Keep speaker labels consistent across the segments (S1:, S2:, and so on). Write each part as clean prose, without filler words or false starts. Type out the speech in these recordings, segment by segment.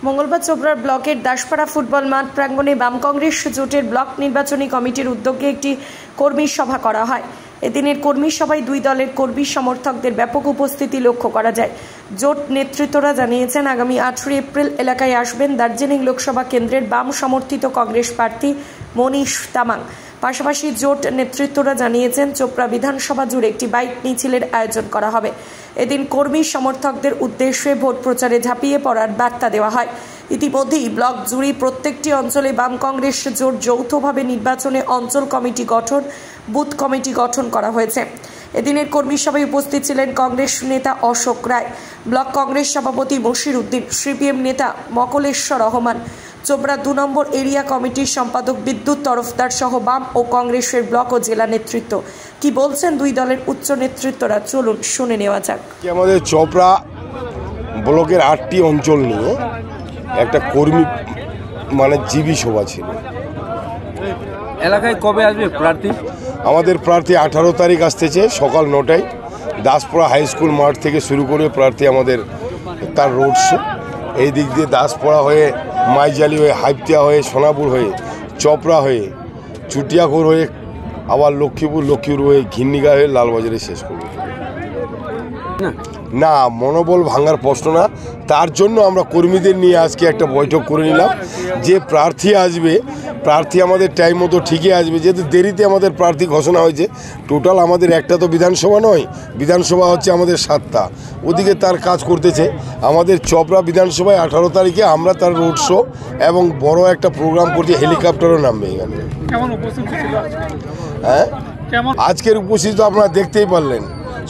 S1: মঙ্গলবার চোপড়ার ব্লকের দাসপাড়া ফুটবল মাঠ প্রাঙ্গণে বাম কংগ্রেস জোটের ব্লক নির্বাচনী কমিটির উদ্যোগে একটি কর্মী সভা করা হয়। এদিনের কর্মী সভায় দুই দলের কর্মী সমর্থকদের ব্যাপক উপস্থিতি লক্ষ্য করা যায়। জোট নেতৃত্বরা জানিয়েছেন, আগামী 18 এপ্রিল এলাকায় আসবেন দার্জিলিং লোকসভা কেন্দ্রের বাম সমর্থিত কংগ্রেস প্রার্থী মনীষ তামাং। পাশাপাশি জোট নেতৃত্বরা জানিয়েছেন, চোপড়া বিধানসভা জুড়ে একটি বাইক মিছিলের আয়োজন করা হবে। এদিন কর্মী সমর্থকদের উদ্দেশ্যে ভোট প্রচারে ঝাঁপিয়ে পড়ার বার্তা দেওয়া হয়। ইতিমধ্যেই ব্লক জুড়ে প্রত্যেকটি অঞ্চলে বাম কংগ্রেস জোট যৌথভাবে নির্বাচনে অঞ্চল কমিটি গঠন, বুথ কমিটি গঠন করা হয়েছে। এদিনের কর্মী সভায় উপস্থিত ছিলেন কংগ্রেস নেতা অশোক রায়, ব্লক কংগ্রেস সভাপতি বশির উদ্দিন, সিপিএম নেতা মকলেশ্বর রহমান, চোপড়া 2 নম্বর এরিয়া কমিটির সম্পাদক বিদ্যুৎ তরফদার সহ বাম ও কংগ্রেসের ব্লক ও জেলা নেতৃত্ব। কি বলছেন দুই দলের উচ্চ নেতৃত্বরা, চলুন শুনে নেওয়া যাক।
S2: আমাদের চোপড়া ব্লকের 8টি অঞ্চল নিয়ে একটা কর্মী জীবী সভা ছিল।
S3: এলাকায় কবে আসবে প্রার্থী?
S2: আমাদের প্রার্থী 18 তারিখ আসতেছে সকাল 9টায়। দাসপাড়া হাই স্কুল মাঠ থেকে শুরু করে প্রার্থী আমাদের তার রোড শো এই দিক দিয়ে দাসপাড়া হয়ে মাইজালি হয়ে হাইপটিয়া হয়ে সোনাপুর হয়ে চোপড়া হয়ে চুটিয়াখোর হয়ে আবার লক্ষ্মীপুর হয়ে ঘিন্নিগা হয়ে লালবাজারে শেষ করব। না, মনোবল ভাঙার প্রশ্ন না। তার জন্য আমরা কর্মীদের নিয়ে আজকে একটা বৈঠক করে নিলাম যে প্রার্থী আসবে, প্রার্থী আমাদের টাইম মতো ঠিকই আসবে। যেহেতু দেরিতে আমাদের প্রার্থী ঘোষণা হয়েছে, টোটাল আমাদের একটা তো বিধানসভা নয়, বিধানসভা হচ্ছে আমাদের 7টা, ওদিকে তার কাজ করতেছে। আমাদের চোপড়া বিধানসভায় 18 তারিখে আমরা তার রোড শো এবং বড় একটা প্রোগ্রাম করছি, হেলিকপ্টারও নামবে এখানে। হ্যাঁ, আজকের উপস্থিত আপনারা দেখতেই পারলেন।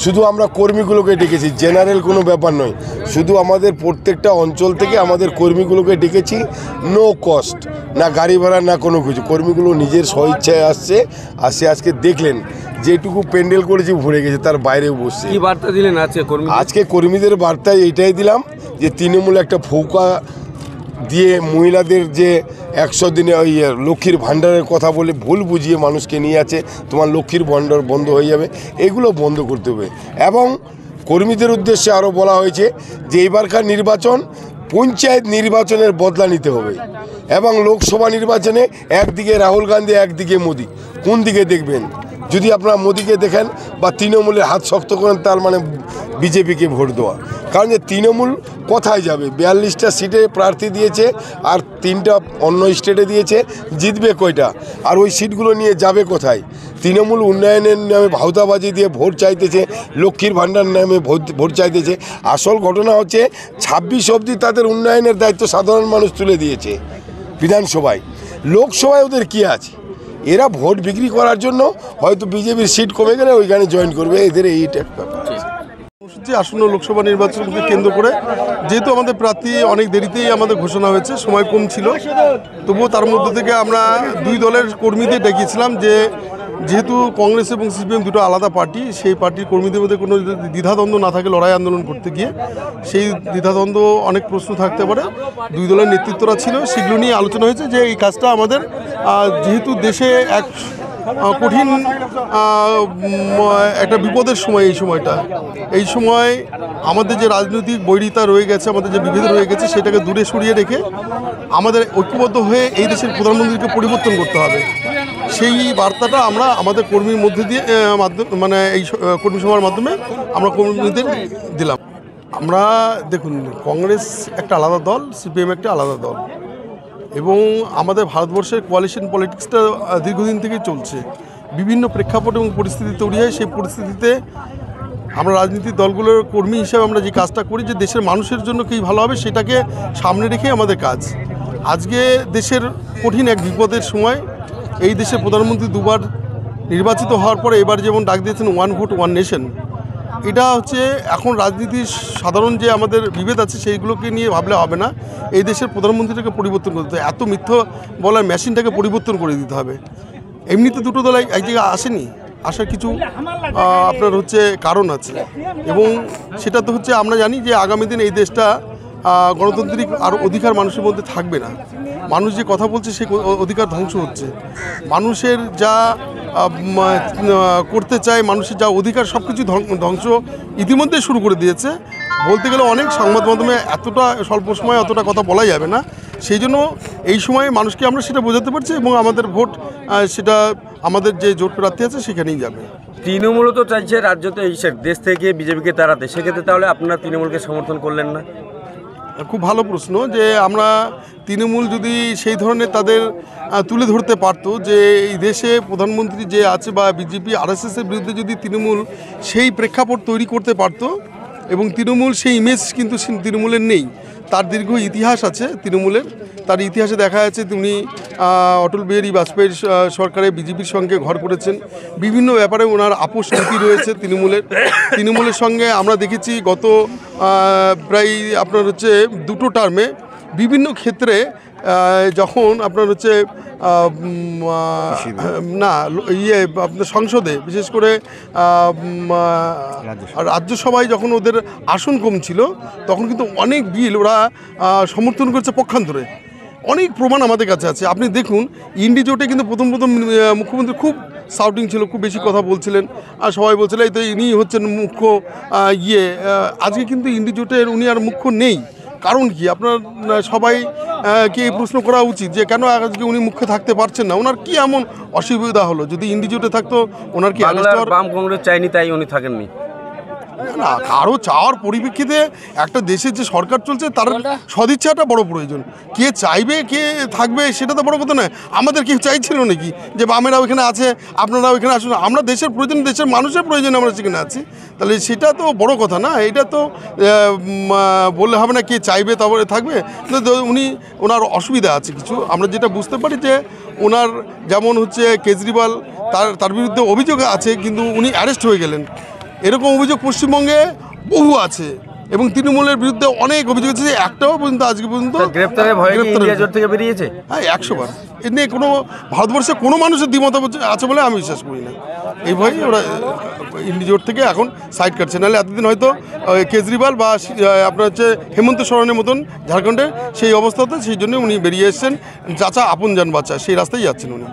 S2: শুধু আমরা কর্মীগুলোকে ডেকেছি, জেনারেল কোনো ব্যাপার নয়। শুধু আমাদের প্রত্যেকটা অঞ্চল থেকে আমাদের কর্মীগুলোকে ডেকেছি, নো কস্ট, না গাড়ি ভাড়া না কোনো কিছু। কর্মীগুলো নিজের স্বইচ্ছায় আসছে। আজকে দেখলেন যেটুকু প্যান্ডেল করেছি ভরে গেছে, তার বাইরেও বসছে।
S3: কি বার্তা দিলেন
S2: আজকে কর্মীদের বার্তায় এইটাই দিলাম যে তৃণমূল একটা ফৌকা দিয়ে মহিলাদের যে 100 দিনে ওই লক্ষ্মীর ভাণ্ডারের কথা বলে ভুল বুঝিয়ে মানুষকে নিয়ে আছে, তোমার লক্ষ্মীর ভাণ্ডার বন্ধ হয়ে যাবে, এগুলো বন্ধ করতে হবে। এবং কর্মীদের উদ্দেশ্যে আরও বলা হয়েছে যে এবারকার নির্বাচন পঞ্চায়েত নির্বাচনের বদলা নিতে হবে এবং লোকসভা নির্বাচনে একদিকে রাহুল গান্ধী, একদিকে মোদি, কোন দিকে দেখবেন? যদি আপনারা মোদিকে দেখেন বা তৃণমূলের হাত শক্ত করেন, তার মানে বিজেপিকে ভোট দেওয়া। কারণ যে তৃণমূল কোথায় যাবে? 42টা সিটে প্রার্থী দিয়েছে আর 3টা অন্য স্টেটে দিয়েছে, জিতবে কয়টা? আর ওই সিটগুলো নিয়ে যাবে কোথায়? তৃণমূল উন্নয়নের নামে ভাওতাবাজি দিয়ে ভোট চাইতেছে, লক্ষ্মীর ভাণ্ডার নামে ভোট চাইতেছে। আসল ঘটনা হচ্ছে 26 অবধি তাদের উন্নয়নের দায়িত্ব সাধারণ মানুষ তুলে দিয়েছে বিধানসভায়। লোকসভায় ওদের কী আছে? এরা ভোট বিক্রি করার জন্য হয়তো বিজেপির সিট কমে গেলে ওইখানে জয়েন করবে, এদের এইটা
S4: আসন্ন লোকসভা নির্বাচনকে কেন্দ্র করে যেহেতু আমাদের প্রার্থী অনেক দেরিতেই আমাদের ঘোষণা হয়েছে, সময় কম ছিল, তবুও তার মধ্যে থেকে আমরা দুই দলের কর্মীদের ডেকেছিলাম যে যেহেতু কংগ্রেস এবং সিপিএম দুটো আলাদা পার্টি, সেই পার্টির কর্মীদের মধ্যে কোনো দ্বিধাদ্বন্দ্ব না থাকে লড়াই আন্দোলন করতে গিয়ে, সেই দ্বিধাদ্বন্দ্ব অনেক প্রশ্ন থাকতে পারে। দুই দলের নেতৃত্বরা ছিল, সেগুলো নিয়ে আলোচনা হয়েছে যে এই কাজটা আমাদের যেহেতু দেশে এক কঠিন একটা বিপদের সময়, এই সময় আমাদের যে রাজনৈতিক বৈরিতা রয়ে গেছে, আমাদের যে বিভেদ রয়ে গেছে, সেটাকে দূরে সরিয়ে রেখে আমাদের ঐক্যবদ্ধ হয়ে এই দেশের প্রধানমন্ত্রীকে পরিবর্তন করতে হবে। সেই বার্তাটা আমরা আমাদের কর্মীর মধ্যে দিয়ে এই কর্মী সভার মাধ্যমে আমরা কর্মীদের দিলাম। আমরা দেখুন, কংগ্রেস একটা আলাদা দল, সিপিএম একটা আলাদা দল, এবং আমাদের ভারতবর্ষের কোয়ালিশন পলিটিক্সটা দীর্ঘদিন থেকেই চলছে। বিভিন্ন প্রেক্ষাপট এবং পরিস্থিতি তৈরি হয়, সেই পরিস্থিতিতে আমরা রাজনীতিক দলগুলোর কর্মী হিসেবে আমরা যে কাজটা করি, যে দেশের মানুষের জন্য কী ভালো হবে সেটাকে সামনে রেখে আমাদের কাজ। আজকে দেশের কঠিন এক বিপদের সময় এই দেশের প্রধানমন্ত্রী দুবার নির্বাচিত হওয়ার পরে এবার যেমন ডাক দিয়েছেন 1 ভোট 1 নেশন, এটা হচ্ছে এখন রাজনীতির সাধারণ যে আমাদের বিভেদ আছে সেইগুলোকে নিয়ে ভাবলে হবে না, এই দেশের প্রধানমন্ত্রীটাকে পরিবর্তন করতে হবে, এত মিথ্য বলার মেশিনটাকে পরিবর্তন করে দিতে হবে। এমনিতে দুটো দল এক জায়গায় আসেনি, আসার কিছু আপনার কারণ আছে, এবং সেটা তো আমরা জানি যে আগামী দিন এই দেশটা গণতান্ত্রিক আর অধিকার মানুষের মধ্যে থাকবে না। মানুষ যে কথা বলছে সেই অধিকার ধ্বংস হচ্ছে। মানুষের যা করতে চায়, মানুষের যা অধিকার সব কিছু ধ্বংস ইতিমধ্যে শুরু করে দিয়েছে। বলতে গেলে অনেক সংবাদ মাধ্যমে এতটা স্বল্প সময়ে অতটা কথা বলা যাবে না। সেই জন্য এই সময়ে মানুষকে আমরা সেটা বোঝাতে পারছি এবং আমাদের ভোট সেটা আমাদের যে জোট প্রার্থী আছে সেখানেই যাবে।
S3: তৃণমূল তো চাইছে রাজ্যতে এই দেশ থেকে বিজেপিকে তাড়াতে, সেক্ষেত্রে তাহলে আপনারা তৃণমূলকে সমর্থন করলেন না?
S4: খুব ভালো প্রশ্ন, যে আমরা তৃণমূল যদি সেই ধরনের তাদের তুলে ধরতে পারতো যে এই দেশে প্রধানমন্ত্রী যে আছে বা বিজেপি আরএসএসের বিরুদ্ধে যদি তৃণমূল সেই প্রেক্ষাপট তৈরি করতে পারতো, এবং তৃণমূল সেই ইমেজ কিন্তু তৃণমূলের নেই। তার দীর্ঘ ইতিহাস আছে তৃণমূলের। তার ইতিহাসে দেখা যাচ্ছে তিনি অটল বিহারী বাজপেয়ীর সরকারে বিজেপির সঙ্গে ঘর করেছেন। বিভিন্ন ব্যাপারে ওনার আপোষ নীতি রয়েছে তৃণমূলের সঙ্গে। আমরা দেখেছি গত প্রায় আপনার হচ্ছে 2টো টার্মে বিভিন্ন ক্ষেত্রে যখন আপনার হচ্ছে না আপনার সংসদে, বিশেষ করে রাজ্যসভায় যখন ওদের আসন কম ছিল, তখন কিন্তু অনেক বিল ওরা সমর্থন করেছে পক্ষান্তরে। অনেক প্রমাণ আমাদের কাছে আছে। আপনি দেখুন, ইন্ডি জোটে কিন্তু প্রথম মুখ্যমন্ত্রী খুব সাউটিং ছিল, খুব বেশি কথা বলছিলেন, আর সবাই বলছিলেন এই তো ইনি হচ্ছেন মুখ্য আজকে কিন্তু ইন্ডি জোটের উনি আর মুখ্য নেই। কারণ কি, আপনার সবাই কি এই প্রশ্ন করা উচিত যে কেন আজকে উনি মুখ্য থাকতে পারছেন না? ওনার কি এমন অসুবিধা হলো? যদি ইন্ডি জোটে থাকতো ওনার কি
S3: বাম কংগ্রেস চাইনি তাই উনি থাকেননি?
S4: না, কারো চাওয়ার পরিপ্রেক্ষিতে একটা দেশের যে সরকার চলছে তার সদিচ্ছাটা বড় প্রয়োজন। কে চাইবে কে থাকবে সেটা তো বড় কথা নয়। আমাদের কেউ চাইছিল নাকি যে বামেরা ওইখানে আছে আপনারা ওইখানে আসুন? আমরা দেশের প্রয়োজন, দেশের মানুষের প্রয়োজনে আমরা সেখানে আছি। তাহলে সেটা তো বড় কথা না। এটা তো বললে হবে না কে চাইবে তারপরে থাকবে। ওনার অসুবিধা আছে কিছু। আমরা যেটা বুঝতে পারি যে ওনার যেমন হচ্ছে কেজরিওয়াল, তার বিরুদ্ধে অভিযোগ আছে কিন্তু উনি অ্যারেস্ট হয়ে গেলেন। এরকম অভিযোগ পশ্চিমবঙ্গে বহু আছে এবং তৃণমূলের বিরুদ্ধে অনেক অভিযোগ আছে, একটাও পর্যন্ত আজকে পর্যন্ত
S3: গ্রেপ্তারের ভয়ে ইন্ডিয়া জোট থেকে বেরিয়েছে।
S4: হ্যাঁ, 100 বার। এ নিয়ে কোনো ভারতবর্ষে কোনো মানুষের দ্বিমত আছে বলে আমি বিশ্বাস করি না। এই ভয়েই ওরা ইন্ডিয়া জোট থেকে এখন সাইড কাটছে। নাহলে এতদিন হয়তো কেজরিওয়াল বা আপনার হচ্ছে হেমন্ত সোরেনের মতন ঝাড়খণ্ডের সেই অবস্থাতে, সেই জন্য উনি বেরিয়ে এসেছেন। যাচা আপন যান বাঁচা, সেই রাস্তায় যাচ্ছেন উনি।